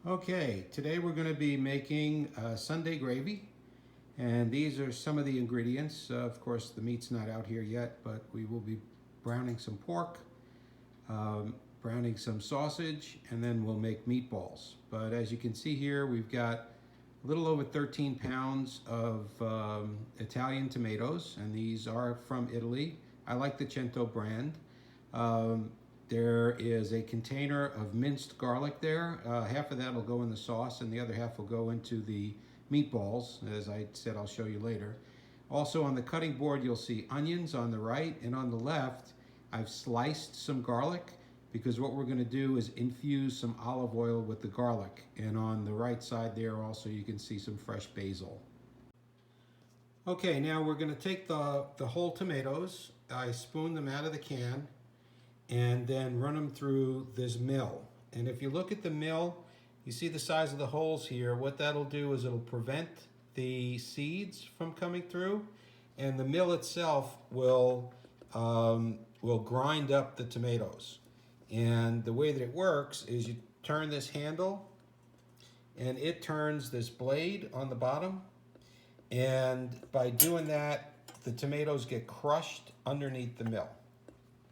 Okay, today we're going to be making Sunday gravy, and these are some of the ingredients. Of course, the meat's not out here yet, but we will be browning some pork, browning some sausage, and then we'll make meatballs. But as you can see here, we've got a little over 13 pounds of Italian tomatoes, and these are from Italy. I like the Cento brand. Um, there is a container of minced garlic there. Half of that will go in the sauce and the other half will go into the meatballs. As I said, I'll show you later. Also on the cutting board, you'll see onions on the right, and on the left, I've sliced some garlic because what we're going to do is infuse some olive oil with the garlic. And on the right side there also you can see some fresh basil. Okay, now we're going to take the whole tomatoes. I spoon them out of the can and then run them through this mill. And if you look at the mill, you see the size of the holes here. What that'll do is it'll prevent the seeds from coming through, and the mill itself will grind up the tomatoes. And the way that it works is you turn this handle and it turns this blade on the bottom, and by doing that the tomatoes get crushed underneath the mill.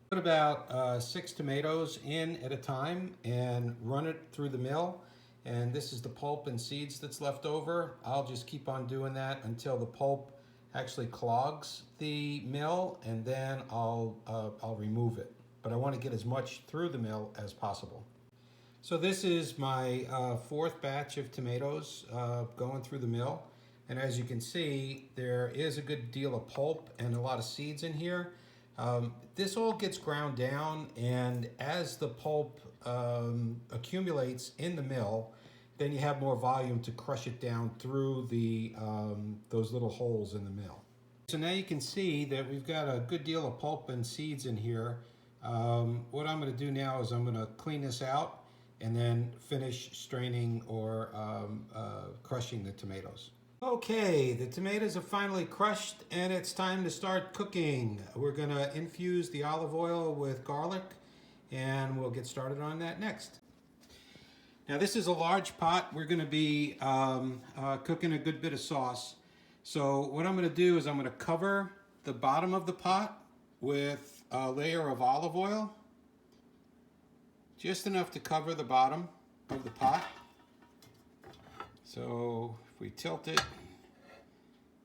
Put about 6 tomatoes in at a time and run it through the mill, and this is the pulp and seeds that's left over. I'll just keep on doing that until the pulp actually clogs the mill, and then I'll remove it. But I want to get as much through the mill as possible. So this is my 4th batch of tomatoes going through the mill, and as you can see there is a good deal of pulp and a lot of seeds in here. This all gets ground down, and as the pulp accumulates in the mill, then you have more volume to crush it down through the those little holes in the mill. So now you can see that we've got a good deal of pulp and seeds in here. What I'm going to do now is I'm going to clean this out and then finish straining or crushing the tomatoes. Okay, the tomatoes are finally crushed and it's time to start cooking. We're going to infuse the olive oil with garlic, and we'll get started on that next. Now this is a large pot. We're going to be cooking a good bit of sauce. So what I'm going to do is I'm going to cover the bottom of the pot with a layer of olive oil, just enough to cover the bottom of the pot. So if we tilt it,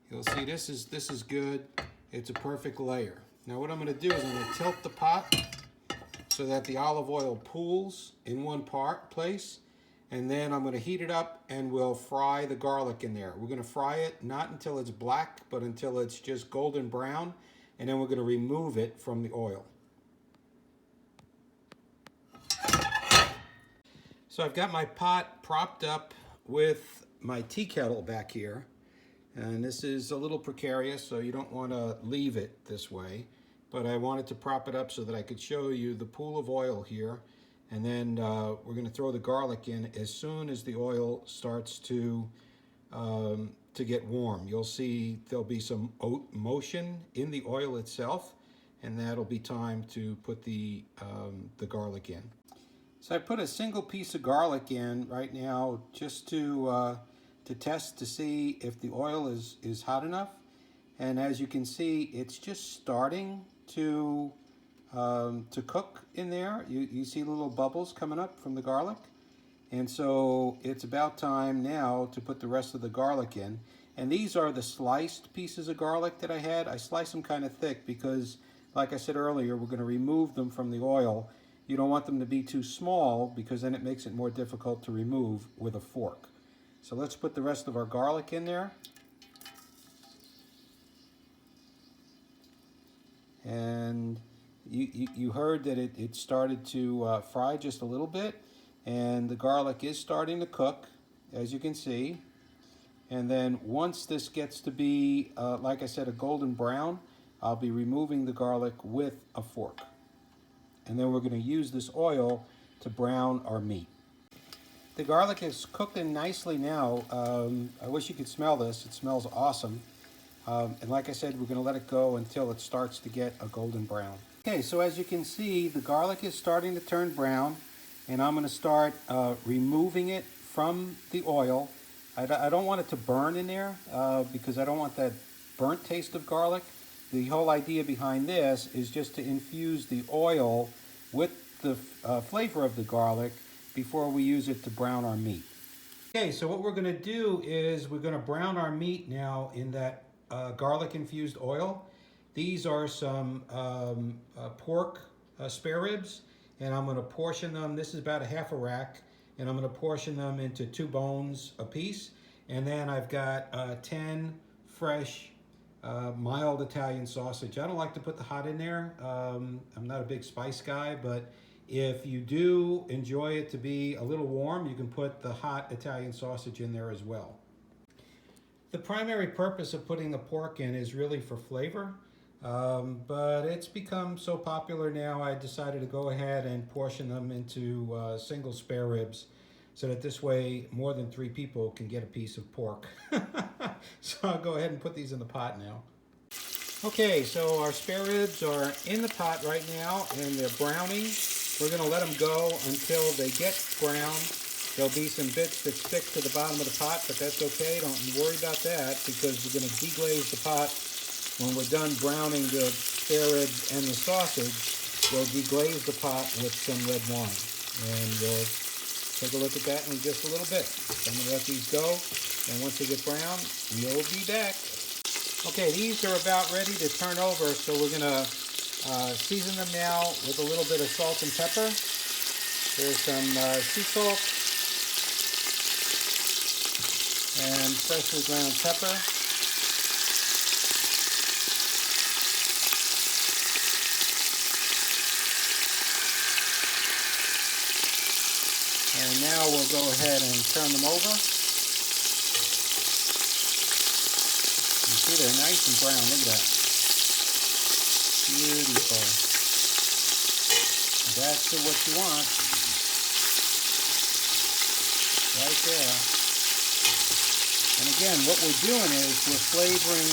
you'll see this is good. It's a perfect layer. Now what I'm going to do is I'm going to tilt the pot so that the olive oil pools in one place, and then I'm going to heat it up and we'll fry the garlic in there. We're going to fry it not until it's black, but until it's just golden brown, and then we're going to remove it from the oil. So I've got my pot propped up with my tea kettle back here, and this is a little precarious, so you don't want to leave it this way, but I wanted to prop it up so that I could show you the pool of oil here, and then we're going to throw the garlic in as soon as the oil starts to get warm. You'll see there'll be some motion in the oil itself, and that'll be time to put the garlic in. So I put a single piece of garlic in right now just to test to see if the oil is hot enough. And as you can see, it's just starting to cook in there. You see little bubbles coming up from the garlic. And so it's about time now to put the rest of the garlic in. And these are the sliced pieces of garlic that I had. I sliced them kind of thick because, like I said earlier, we're going to remove them from the oil. You don't want them to be too small because then it makes it more difficult to remove with a fork. So let's put the rest of our garlic in there. And you heard that it started to fry just a little bit, and the garlic is starting to cook, as you can see. And then once this gets to be, like I said, a golden brown, I'll be removing the garlic with a fork. And then we're going to use this oil to brown our meat. The garlic is cooking nicely now. I wish you could smell this. It smells awesome. And like I said, we're going to let it go until it starts to get a golden brown. Okay, so as you can see, the garlic is starting to turn brown, and I'm going to start removing it from the oil. I don't want it to burn in there because I don't want that burnt taste of garlic. The whole idea behind this is just to infuse the oil with the flavor of the garlic before we use it to brown our meat. Okay, so what we're going to do is we're going to brown our meat now in that garlic infused oil. These are some pork spare ribs, and I'm going to portion them. This is about a half a rack, and I'm going to portion them into 2 bones a piece. And then I've got 10 fresh mild Italian sausage. I don't like to put the hot in there. I'm not a big spice guy, but if you do enjoy it to be a little warm, you can put the hot Italian sausage in there as well. The primary purpose of putting the pork in is really for flavor, but it's become so popular now, I decided to go ahead and portion them into single spare ribs so that this way more than 3 people can get a piece of pork. So I'll go ahead and put these in the pot now. Okay, so our spare ribs are in the pot right now and they're browning. We're going to let them go until they get brown. There'll be some bits that stick to the bottom of the pot, but that's okay. Don't worry about that because we're going to deglaze the pot when we're done browning the spare ribs and the sausage. We'll deglaze the pot with some red wine. And we'll take a look at that in just a little bit. So I'm going to let these go, and once they get brown, we'll be back. Okay, these are about ready to turn over, so we're going to season them now with a little bit of salt and pepper. There's some sea salt and freshly ground pepper. And now we'll go ahead and turn them over. You see they're nice and brown, look at that. Beautiful. That's what you want. Right there. And again, what we're doing is we're flavoring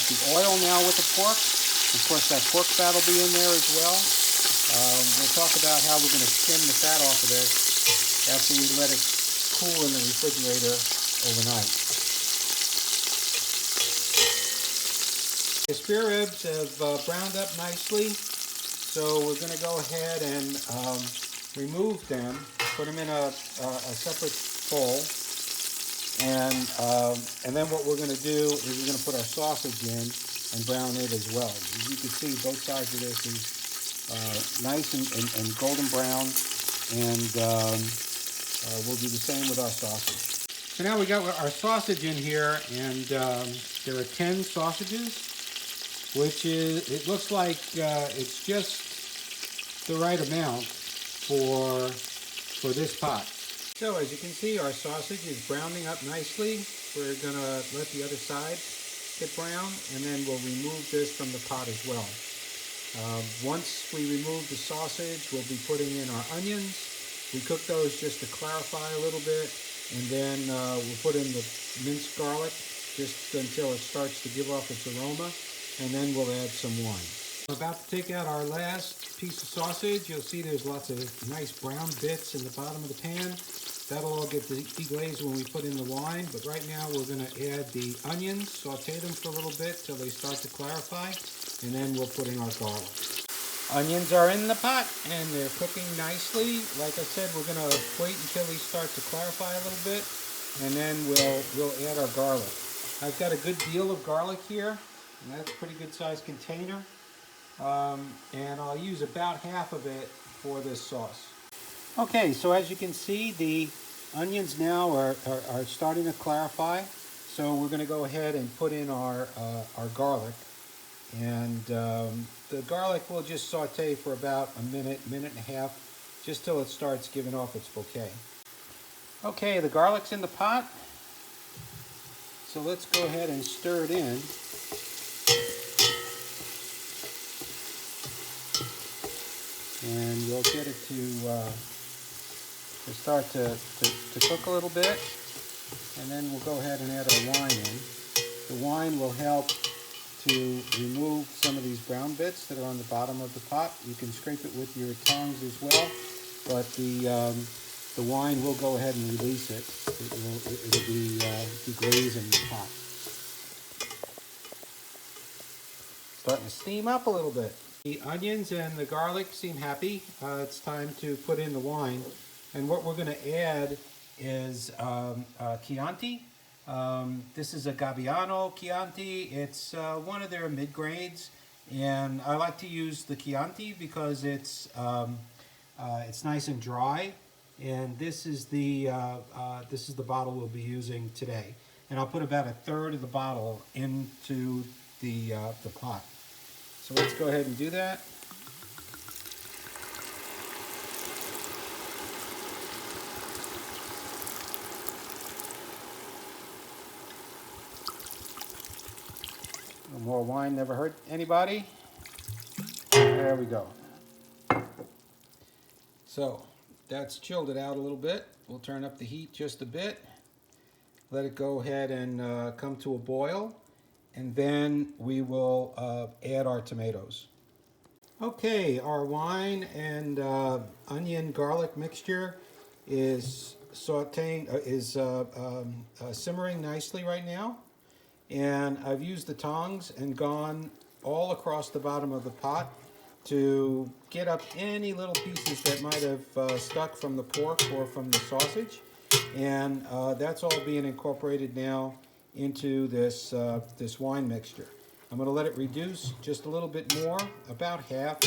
the oil now with the pork. Of course, that pork fat will be in there as well. We'll talk about how we're going to skim the fat off of this after we let it cool in the refrigerator overnight. The spare ribs have browned up nicely, so we're going to go ahead and remove them, put them in a separate bowl, and then what we're going to do is we're going to put our sausage in and brown it as well. As you can see, both sides of this is nice and golden brown, and we'll do the same with our sausage. So now we got our sausage in here, and there are 10 sausages, which is, it looks like it's just the right amount for this pot. So as you can see, our sausage is browning up nicely. We're gonna let the other side get brown, and then we'll remove this from the pot as well. Once we remove the sausage, we'll be putting in our onions. We cook those just to clarify a little bit, and then we'll put in the minced garlic just until it starts to give off its aroma, and then we'll add some wine. We're about to take out our last piece of sausage. You'll see there's lots of nice brown bits in the bottom of the pan. That'll all get deglazed when we put in the wine, but right now we're going to add the onions, saute them for a little bit till they start to clarify, and then we'll put in our garlic. Onions are in the pot and they're cooking nicely. Like I said, we're going to wait until they start to clarify a little bit, and then we'll add our garlic. I've got a good deal of garlic here, and that's a pretty good sized container, and I'll use about half of it for this sauce. Okay, so as you can see, the onions now are starting to clarify. So we're going to go ahead and put in our garlic. And the garlic will just saute for about a minute, minute and a half, just till it starts giving off its bouquet. Okay, the garlic's in the pot. So let's go ahead and stir it in. And we'll get it to start to cook a little bit, and then we'll go ahead and add our wine in. The wine will help to remove some of these brown bits that are on the bottom of the pot. You can scrape it with your tongs as well, but the the wine will go ahead and release it. It'll be deglazing the pot. Starting to steam up a little bit. The onions and the garlic seem happy. It's time to put in the wine. And what we're going to add is Chianti. This is a Gabbiano Chianti. It's one of their mid-grades. And I like to use the Chianti because it's nice and dry. And this is the bottle we'll be using today. And I'll put about a third of the bottle into the pot. So let's go ahead and do that. No more wine never hurt anybody. There we go. So that's chilled it out a little bit. We'll turn up the heat just a bit. Let it go ahead and come to a boil. And then we will add our tomatoes. Okay, our wine and onion garlic mixture is simmering nicely right now. And I've used the tongs and gone all across the bottom of the pot to get up any little pieces that might have stuck from the pork or from the sausage. And that's all being incorporated now into this wine mixture. I'm going to let it reduce just a little bit more, about half,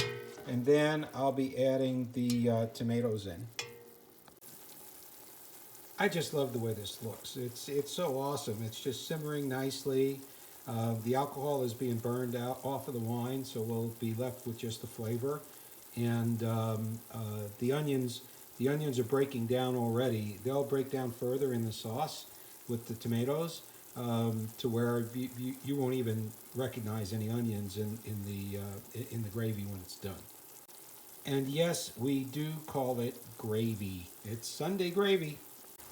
and then I'll be adding the tomatoes in. I just love the way this looks. It's so awesome. It's just simmering nicely. The alcohol is being burned out off of the wine, so we'll be left with just the flavor. And the onions are breaking down already. They'll break down further in the sauce with the tomatoes. To where you won't even recognize any onions in the gravy when it's done. And yes, we do call it gravy. It's Sunday gravy.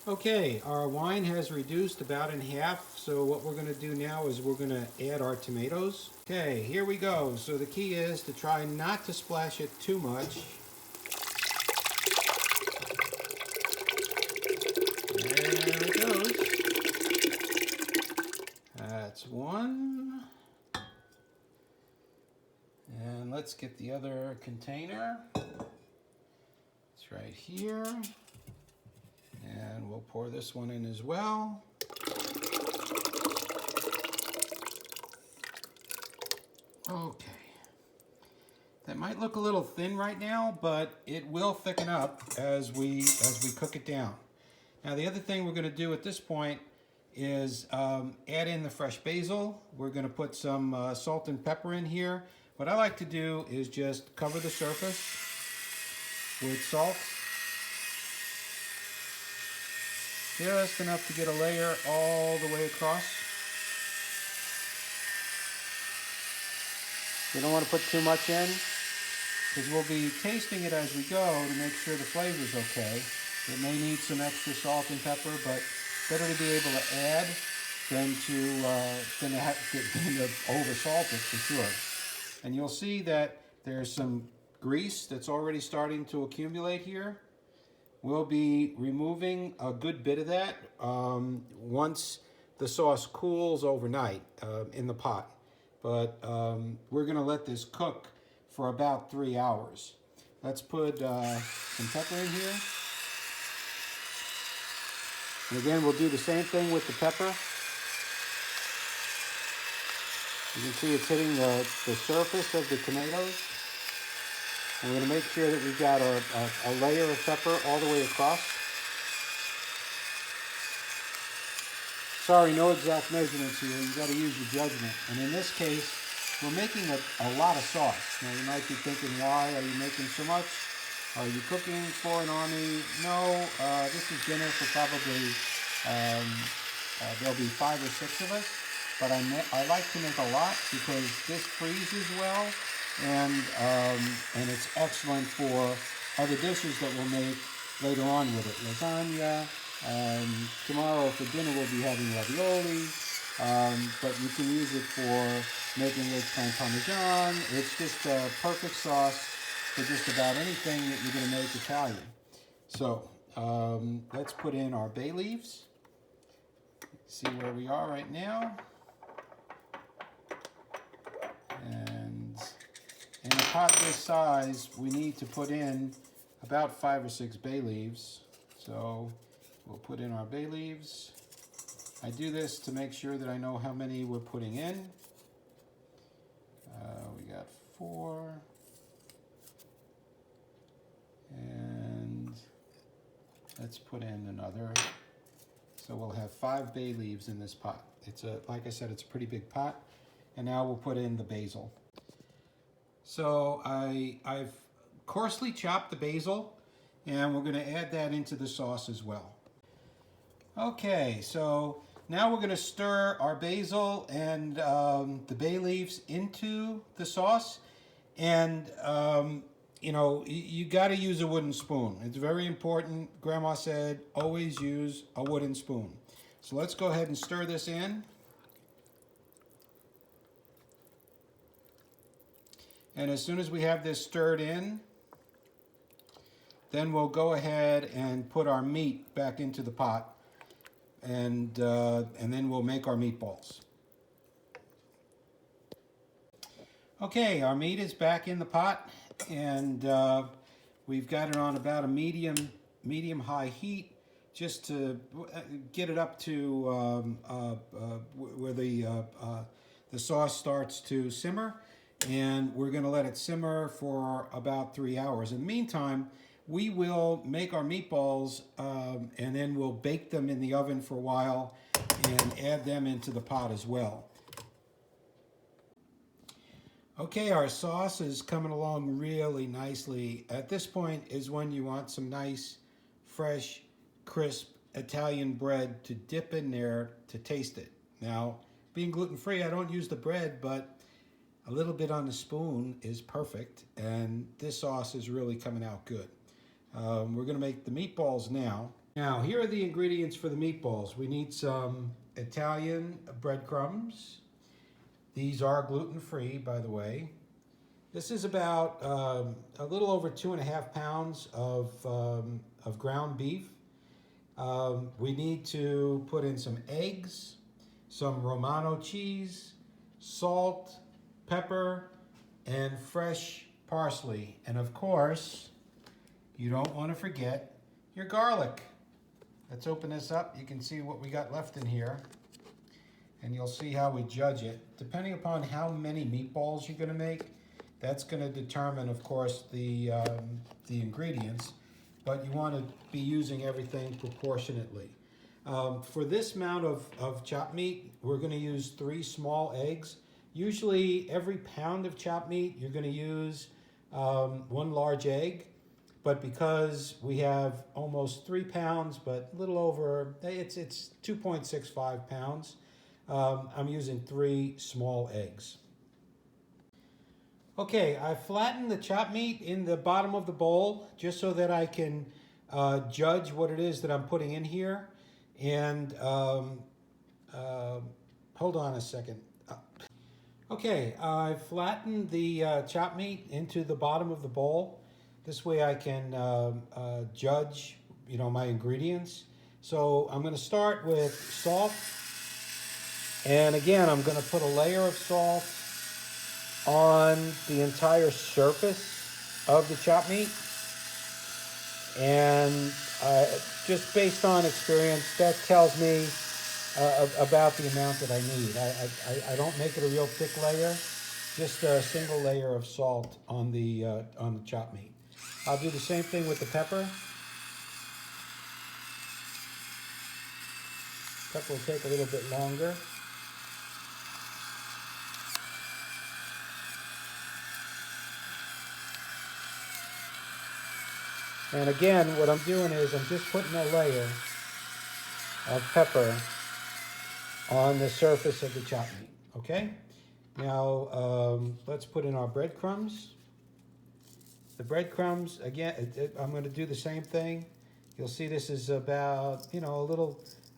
Okay, our wine has reduced about in half, so what we're going to do now is we're going to add our tomatoes. Okay, here we go. So the key is to try not to splash it too much. There it goes. That's one. And let's get the other container. It's right here. And we'll pour this one in as well. Okay. That might look a little thin right now, but it will thicken up as we cook it down. Now the other thing we're going to do at this point is add in the fresh basil. We're going to put some salt and pepper in here. What I like to do is just cover the surface with salt. Just enough to get a layer all the way across. You don't want to put too much in because we'll be tasting it as we go to make sure the flavor's okay. It may need some extra salt and pepper, but better to be able to add than to over salt it for sure. And you'll see that there's some grease that's already starting to accumulate here. We'll be removing a good bit of that once the sauce cools overnight in the pot. But we're going to let this cook for about 3 hours. Let's put some pepper in here. And again, we'll do the same thing with the pepper. You can see it's hitting the surface of the tomatoes. And we're going to make sure that we've got a layer of pepper all the way across. Sorry, no exact measurements here. You've got to use your judgment. And in this case, we're making a lot of sauce. Now you might be thinking, why are you making so much? Are you cooking for an army? No, this is dinner for probably, there'll be 5 or 6 of us. But I like to make a lot because this freezes well. And it's excellent for other dishes that we'll make later on with it. Lasagna. Tomorrow for dinner we'll be having ravioli. But you can use it for making eggplant parmesan. It's just a perfect sauce for just about anything that you're going to make Italian. So Let's put in our bay leaves. See where we are right now. And in a pot this size, we need to put in about 5 or 6 bay leaves. So we'll put in our bay leaves. I do this to make sure that I know how many we're putting in. We got 4. And let's put in another. So we'll have 5 bay leaves in this pot. It's like I said, it's a pretty big pot. And now we'll put in the basil. So I've coarsely chopped the basil, and we're going to add that into the sauce as well. Okay, so now we're going to stir our basil and the bay leaves into the sauce. And you know, you got to use a wooden spoon. It's very important. Grandma said always use a wooden spoon. So let's go ahead and stir this in. And as soon as we have this stirred in, then we'll go ahead and put our meat back into the pot, and then we'll make our meatballs. Okay, our meat is back in the pot, and we've got it on about a medium-high heat, just to get it up to where the sauce starts to simmer. And we're going to let it simmer for about 3 hours. In the meantime, we will make our meatballs, and then we'll bake them in the oven for a while and add them into the pot as well. Okay, our sauce is coming along really nicely. At this point is when you want some nice, fresh, crisp Italian bread to dip in there to taste it. Now, being gluten-free, I don't use the bread, but a little bit on the spoon is perfect, and this sauce is really coming out good. We're going to make the meatballs now. Now, here are the ingredients for the meatballs. We need some Italian breadcrumbs. These are gluten-free, by the way. This is about a little over 2.5 pounds of ground beef. We need to put in some eggs, some Romano cheese, salt, pepper, and fresh parsley. And of course, you don't want to forget your garlic. Let's open this up. You can see what we got left in here, and you'll see how we judge it. Depending upon how many meatballs you're going to make, that's going to determine, of course, the ingredients, but you want to be using everything proportionately. For this amount of chopped meat, we're going to use 3 small eggs. Usually every pound of chopped meat, you're going to use 1 large egg. But because we have almost 3 pounds, but a little over, it's 2.65 pounds, I'm using 3 small eggs. Okay, I flattened the chopped meat in the bottom of the bowl just so that I can judge what it is that I'm putting in here. And hold on a second. Okay, I flattened the chopped meat into the bottom of the bowl. This way I can judge, my ingredients. So I'm going to start with salt. And again, I'm going to put a layer of salt on the entire surface of the chopped meat. And just based on experience, that tells me about the amount that I need. I don't make it a real thick layer, just a single layer of salt on the chopped meat. I'll do the same thing with the pepper. Pepper will take a little bit longer. And again, what I'm doing is I'm just putting a layer of pepper on the surface of the chopped meat, okay? Now, let's put in our breadcrumbs. The breadcrumbs, again, I'm going to do the same thing. You'll see this is about, a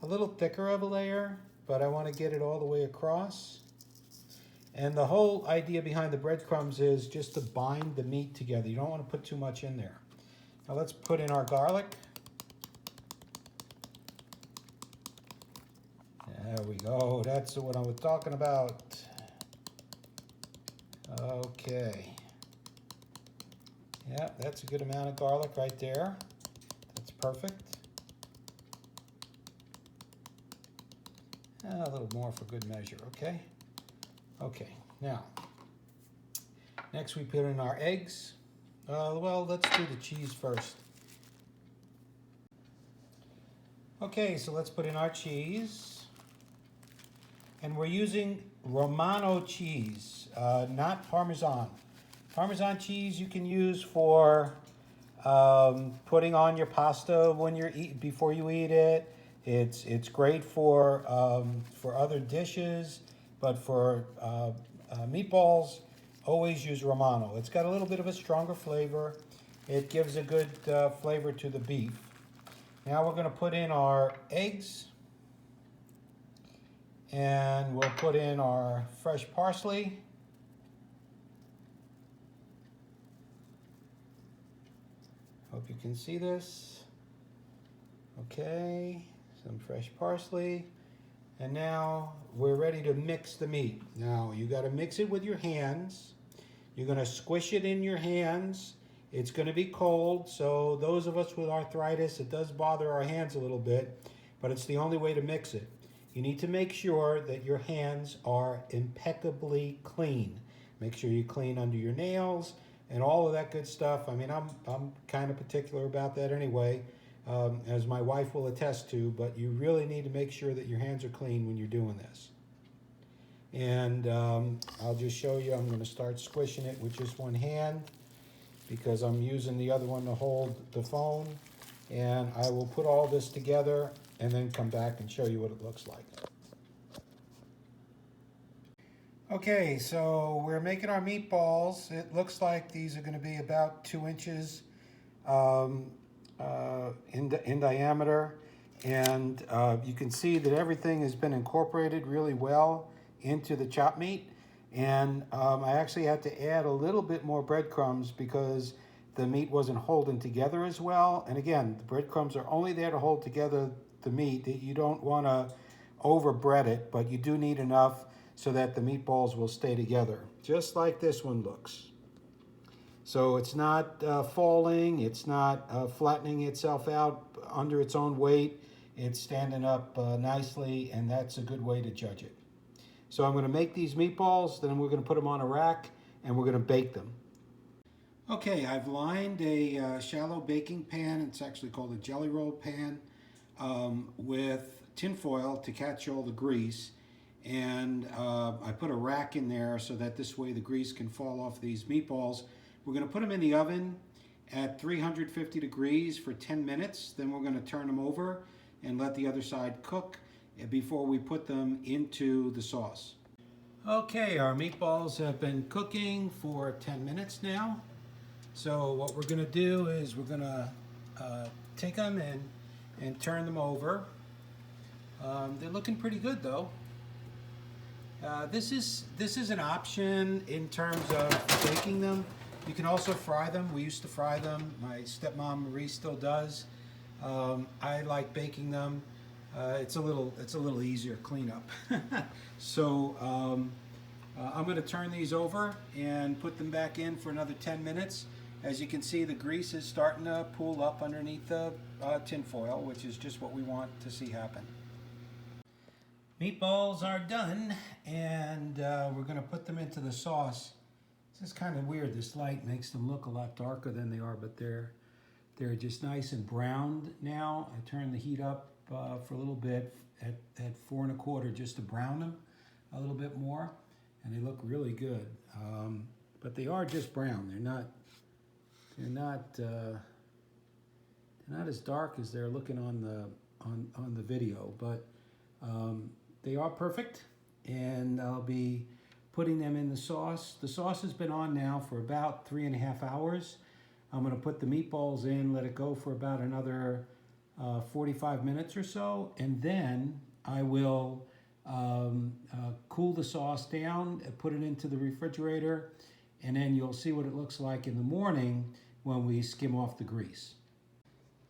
little thicker of a layer, but I want to get it all the way across. And the whole idea behind the breadcrumbs is just to bind the meat together. You don't want to put too much in there. Now let's put in our garlic. we go. That's what I was talking about. Okay. Yeah, that's a good amount of garlic right there. That's perfect. A little more for good measure, okay? Okay, now, next we put in our eggs. Well, let's do the cheese first. Okay, so let's put in our cheese. And we're using Romano cheese, not Parmesan. Parmesan cheese you can use for putting on your pasta when you're before you eat it. It's great for other dishes, but for meatballs, always use Romano. It's got a little bit of a stronger flavor. It gives a good flavor to the beef. Now we're going to put in our eggs, and we'll put in our fresh parsley. Hope you can see this. Okay, some fresh parsley. And now we're ready to mix the meat. Now you got to mix it with your hands. You're going to squish it in your hands. It's going to be cold, so those of us with arthritis, it does bother our hands a little bit, but it's the only way to mix it. You need to make sure that your hands are impeccably clean. Make sure you clean under your nails and all of that good stuff. I mean, I'm kind of particular about that anyway, as my wife will attest to, but you really need to make sure that your hands are clean when you're doing this. And I'll just show you. I'm going to start squishing it with just one hand, because I'm using the other one to hold the phone, and I will put all this together and then come back and show you what it looks like. Okay, so we're making our meatballs. It looks like these are going to be about 2 inches in diameter, and you can see that everything has been incorporated really well into the chopped meat. And I actually had to add a little bit more breadcrumbs because the meat wasn't holding together as well. And again, the breadcrumbs are only there to hold together the meat. You don't want to over bread it, but you do need enough so that the meatballs will stay together, just like this one looks. So it's not falling, it's not flattening itself out under its own weight. It's standing up nicely, and that's a good way to judge it. So I'm going to make these meatballs, then we're going to put them on a rack, and we're going to bake them. Okay, I've lined a shallow baking pan. It's actually called a jelly roll pan, with tin foil to catch all the grease. And I put a rack in there so that this way the grease can fall off these meatballs. We're going to put them in the oven at 350 degrees for 10 minutes. Then we're going to turn them over and let the other side cook before we put them into the sauce. Okay, our meatballs have been cooking for 10 minutes now. So what we're going to do is we're going to take them and turn them over. They're looking pretty good though. This is an option in terms of baking them. You can also fry them. We used to fry them. My stepmom Marie still does. I like baking them. It's a little easier cleanup. So I'm going to turn these over and put them back in for another 10 minutes. As you can see, the grease is starting to pool up underneath the tin foil, which is just what we want to see happen. Meatballs are done, and we're going to put them into the sauce. This is kind of weird. This light makes them look a lot darker than they are, but they're just nice and browned now. I turned the heat up for a little bit at 4 1/4 just to brown them a little bit more, and they look really good. But they are just brown. They're not as dark as they're looking on the video, but they are perfect, and I'll be putting them in the sauce. The sauce has been on now for about 3.5 hours. I'm going to put the meatballs in, let it go for about another 45 minutes or so, and then I will cool the sauce down, put it into the refrigerator, and then you'll see what it looks like in the morning when we skim off the grease.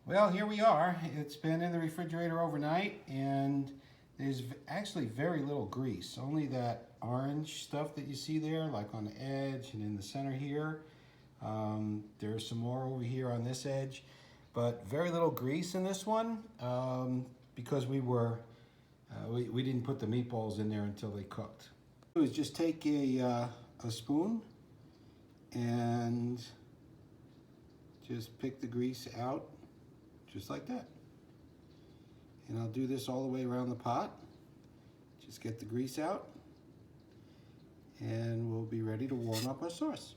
Well, here we are. It's been in the refrigerator overnight, and There's actually very little grease, only that orange stuff that you see there, like on the edge and in the center here. There's some more over here on this edge, but very little grease in this one because we didn't put the meatballs in there until they cooked. What we do is just take a spoon and just pick the grease out, just like that. And I'll do this all the way around the pot. Just get the grease out, and we'll be ready to warm up our sauce.